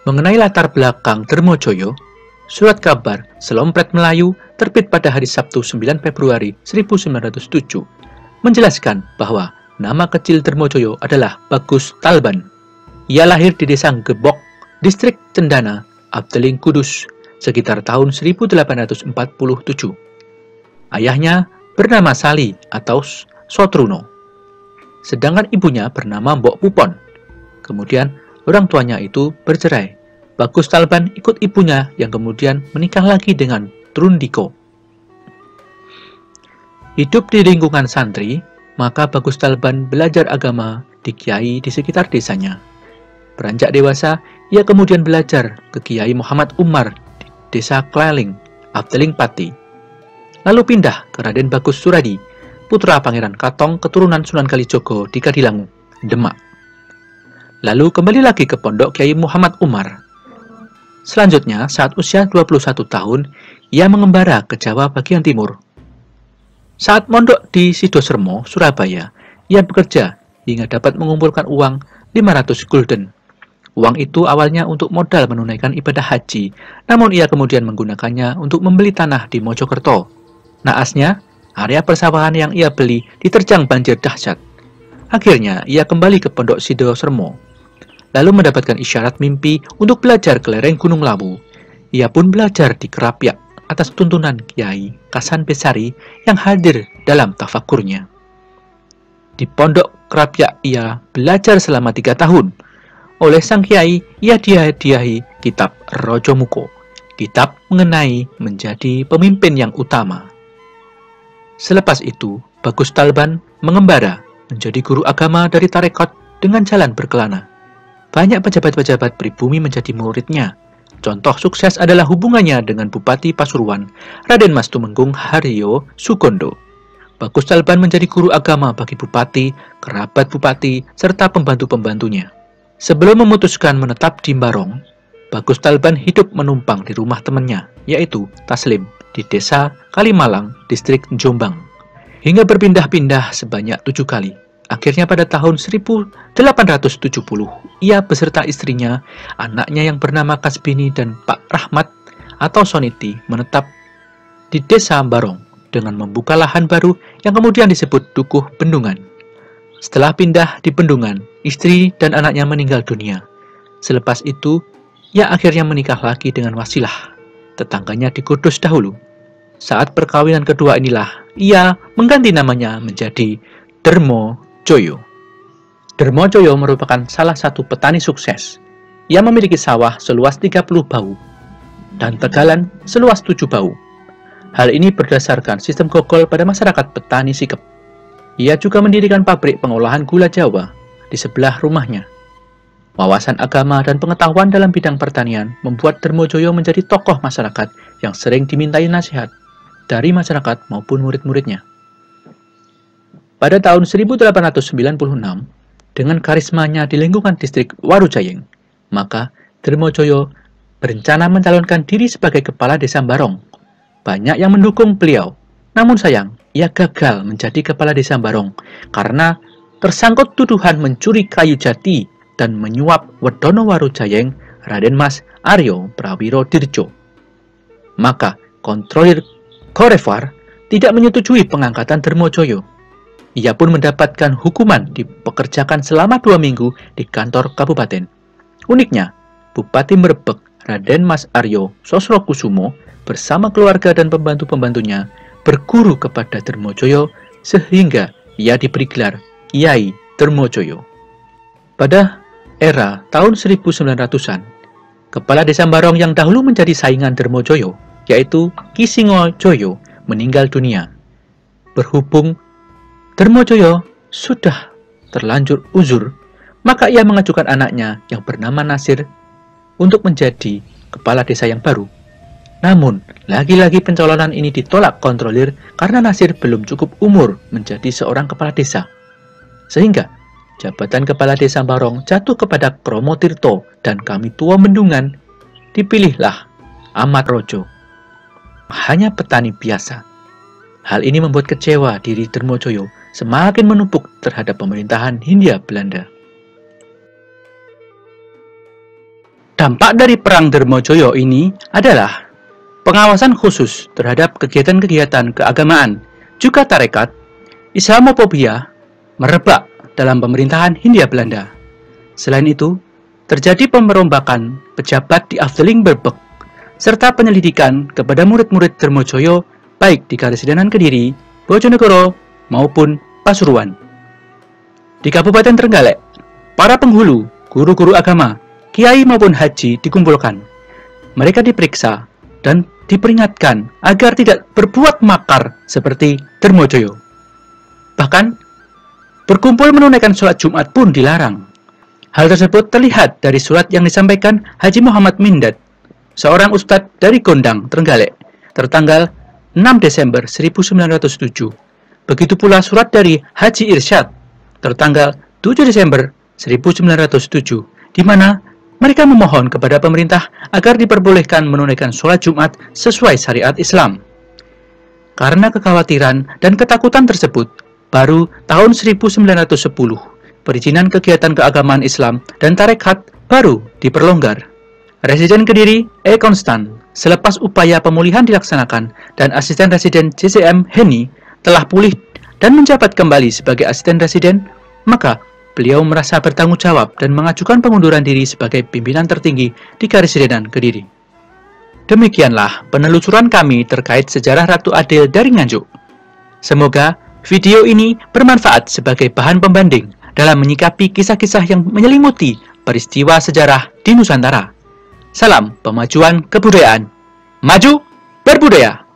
Mengenai latar belakang Darmojoyo, surat kabar Selompret Melayu terbit pada hari Sabtu 9 Februari 1907 menjelaskan bahwa nama kecil Darmojoyo adalah Bagus Talban. Ia lahir di desa Gebok, distrik Cendana, Abdeling Kudus, sekitar tahun 1847. Ayahnya bernama Sali atau Sotruno, sedangkan ibunya bernama Mbok Pupon. Kemudian orang tuanya itu bercerai. Bagus Talban ikut ibunya yang kemudian menikah lagi dengan Trundiko. Hidup di lingkungan santri, maka Bagus Talban belajar agama di kiai di sekitar desanya. Beranjak dewasa, ia kemudian belajar ke Kiai Muhammad Umar di desa Kleling, Abdeling Pati. Lalu pindah ke Raden Bagus Suradi, putra Pangeran Katong keturunan Sunan Kalijogo di Kadilangu, Demak. Lalu kembali lagi ke pondok Kiai Muhammad Umar. Selanjutnya, saat usia 21 tahun, ia mengembara ke Jawa bagian timur. Saat mondok di Sidosermo, Surabaya, ia bekerja hingga dapat mengumpulkan uang 500 gulden. Uang itu awalnya untuk modal menunaikan ibadah haji, namun ia kemudian menggunakannya untuk membeli tanah di Mojokerto. Naasnya, area persawahan yang ia beli diterjang banjir dahsyat. Akhirnya, ia kembali ke pondok Sidosermo, lalu mendapatkan isyarat mimpi untuk belajar ke lereng Gunung Lawu. Ia pun belajar di Kerapiak atas tuntunan Kiai Kasan Besari yang hadir dalam tafakurnya. Di pondok Kerapiak ia belajar selama 3 tahun. Oleh sang Kiai, ia dihadiahi kitab Rojomuko, kitab mengenai menjadi pemimpin yang utama. Selepas itu, Bagus Talban mengembara menjadi guru agama dari tarekat dengan jalan berkelana. Banyak pejabat-pejabat pribumi menjadi muridnya. Contoh sukses adalah hubungannya dengan Bupati Pasuruan, Raden Mas Tumenggung Haryo Sugondo. Bagus Talban menjadi guru agama bagi bupati, kerabat bupati, serta pembantu-pembantunya. Sebelum memutuskan menetap di Barong, Bagus Talban hidup menumpang di rumah temannya, yaitu Taslim, di desa Kalimalang, distrik Jombang, hingga berpindah-pindah sebanyak 7 kali. Akhirnya pada tahun 1870, ia beserta istrinya, anaknya yang bernama Kasbini dan Pak Rahmat atau Soniti menetap di desa Barong dengan membuka lahan baru yang kemudian disebut Dukuh Bendungan. Setelah pindah di Bendungan, istri dan anaknya meninggal dunia. Selepas itu, ia akhirnya menikah lagi dengan Wasilah, tetangganya di Kudus dahulu. Saat perkawinan kedua inilah, ia mengganti namanya menjadi Darmojoyo. Darmojoyo merupakan salah satu petani sukses. Ia memiliki sawah seluas 30 bau dan tegalan seluas 7 bau. Hal ini berdasarkan sistem gogol pada masyarakat petani Sikep. Ia juga mendirikan pabrik pengolahan gula Jawa di sebelah rumahnya. Wawasan agama dan pengetahuan dalam bidang pertanian membuat Darmojoyo menjadi tokoh masyarakat yang sering dimintai nasihat dari masyarakat maupun murid-muridnya. Pada tahun 1896, dengan karismanya di lingkungan distrik Warujayeng, maka Darmojoyo berencana mencalonkan diri sebagai kepala desa Barong. Banyak yang mendukung beliau, namun sayang, ia gagal menjadi kepala desa Barong karena tersangkut tuduhan mencuri kayu jati dan menyuap Wedono Warujayeng Raden Mas Aryo Prawiro Dirjo. Maka kontrolir Gorevar tidak menyetujui pengangkatan Darmojoyo. Ia pun mendapatkan hukuman dipekerjakan selama 2 minggu di kantor kabupaten. Uniknya, Bupati Merebek Raden Mas Aryo Sosrokusumo bersama keluarga dan pembantu-pembantunya berguru kepada Darmojoyo sehingga ia diberi gelar Kiai Darmojoyo. Pada era tahun 1900-an, kepala desa Barong yang dahulu menjadi saingan Darmojoyo, yaitu Ki Singojoyo, meninggal dunia. Berhubung Darmojoyo sudah terlanjur uzur, maka ia mengajukan anaknya yang bernama Nasir untuk menjadi kepala desa yang baru. Namun, lagi-lagi pencalonan ini ditolak kontrolir karena Nasir belum cukup umur menjadi seorang kepala desa. Sehingga, jabatan kepala desa Barong jatuh kepada Kromo Tirto dan Kami Tua Bendungan. Dipilihlah Ahmad Rojo, hanya petani biasa. Hal ini membuat kecewa diri Darmojoyo semakin menumpuk terhadap pemerintahan Hindia Belanda. Dampak dari Perang Darmojoyo ini adalah pengawasan khusus terhadap kegiatan-kegiatan keagamaan, juga tarekat, Islamofobia merebak dalam pemerintahan Hindia Belanda. Selain itu, terjadi pemberombakan pejabat di Afdeling Berbek, serta penyelidikan kepada murid-murid Darmojoyo baik di Karesidenan Kediri, Bojonegoro, maupun Pasuruan. Di Kabupaten Trenggalek, para penghulu, guru-guru agama, kiai maupun haji dikumpulkan. Mereka diperiksa dan diperingatkan agar tidak berbuat makar seperti Darmojoyo. Bahkan, berkumpul menunaikan sholat Jumat pun dilarang. Hal tersebut terlihat dari surat yang disampaikan Haji Muhammad Mindat, seorang ustadz dari Gondang, Trenggalek, tertanggal 6 Desember 1907. Begitu pula surat dari Haji Irsyad, tertanggal 7 Desember 1907, di mana mereka memohon kepada pemerintah agar diperbolehkan menunaikan sholat Jumat sesuai syariat Islam. Karena kekhawatiran dan ketakutan tersebut, baru tahun 1910, perizinan kegiatan keagamaan Islam dan tarekat baru diperlonggar. Residen Kediri, E. Konstan, selepas upaya pemulihan dilaksanakan dan asisten residen CCM Heni telah pulih dan menjabat kembali sebagai asisten residen, maka beliau merasa bertanggung jawab dan mengajukan pengunduran diri sebagai pimpinan tertinggi di Karesidenan Kediri. Demikianlah penelusuran kami terkait sejarah Ratu Adil dari Nganjuk. Semoga video ini bermanfaat sebagai bahan pembanding dalam menyikapi kisah-kisah yang menyelimuti peristiwa sejarah di Nusantara. Salam pemajuan kebudayaan. Maju berbudaya!